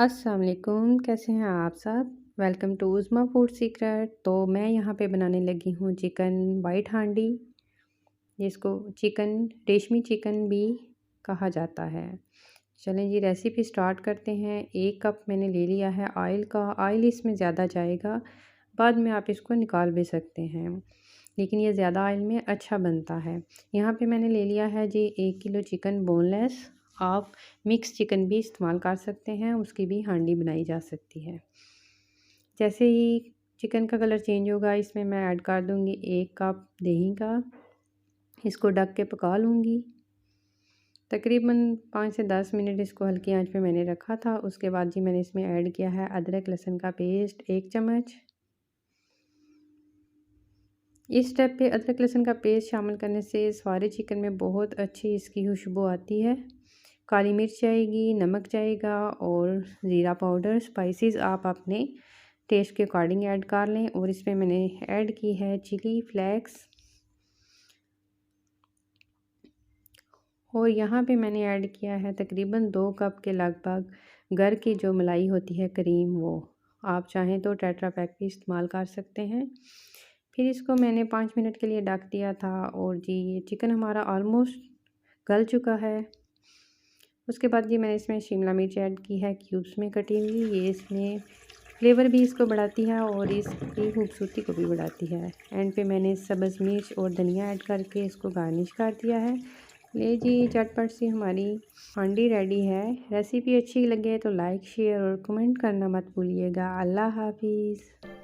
अस्सलाम वालेकुम, कैसे हैं आप सब? Welcome to Uzma food secret. तो मैं यहाँ पे बनाने लगी हूँ चिकन वाइट हांडी, जिसको चिकन रेशमी चिकन भी कहा जाता है। चलें जी रेसिपी स्टार्ट करते हैं। 1 कप मैंने ले लिया है ऑयल का। ऑयल इसमें ज़्यादा जाएगा, बाद में आप इसको निकाल भी सकते हैं, लेकिन ये ज़्यादा ऑयल में अच्छा बनता है। यहाँ पे मैंने ले लिया है जी 1 किलो चिकन बोनलेस। आप मिक्स चिकन भी इस्तेमाल कर सकते हैं, उसकी भी हांडी बनाई जा सकती है। जैसे ही चिकन का कलर चेंज होगा, इसमें मैं ऐड कर दूँगी 1 कप दही का। इसको ढक के पका लूँगी। तकरीबन 5 से 10 मिनट इसको हल्की आंच पे मैंने रखा था। उसके बाद जी मैंने इसमें ऐड किया है अदरक लहसुन का पेस्ट 1 चम्मच। इस स्टेप पे अदरक लहसुन का पेस्ट शामिल करने से सारे चिकन में बहुत अच्छी इसकी खुशबू आती है। काली मिर्च जाएगी, नमक जाएगा और ज़ीरा पाउडर, स्पाइसेस आप अपने टेस्ट के अकॉर्डिंग ऐड कर लें। और इसमें मैंने ऐड की है चिली फ्लेक्स। और यहाँ पे मैंने ऐड किया है तकरीबन 2 कप के लगभग घर की जो मलाई होती है क्रीम, वो आप चाहें तो टेट्रा पैक भी इस्तेमाल कर सकते हैं। फिर इसको मैंने 5 मिनट के लिए ढक दिया था और जी ये चिकन हमारा ऑलमोस्ट गल चुका है। उसके बाद जी मैंने इसमें शिमला मिर्च ऐड की है क्यूब्स में कटी हुई। ये इसमें फ्लेवर भी इसको बढ़ाती है और इसकी खूबसूरती को भी बढ़ाती है। एंड पे मैंने सब्ज़ मिर्च और धनिया ऐड करके इसको गार्निश कर दिया है। ले जी झटपट से हमारी हांडी रेडी है। रेसिपी अच्छी लगे तो लाइक शेयर और कमेंट करना मत भूलिएगा। अल्लाह हाफिज़।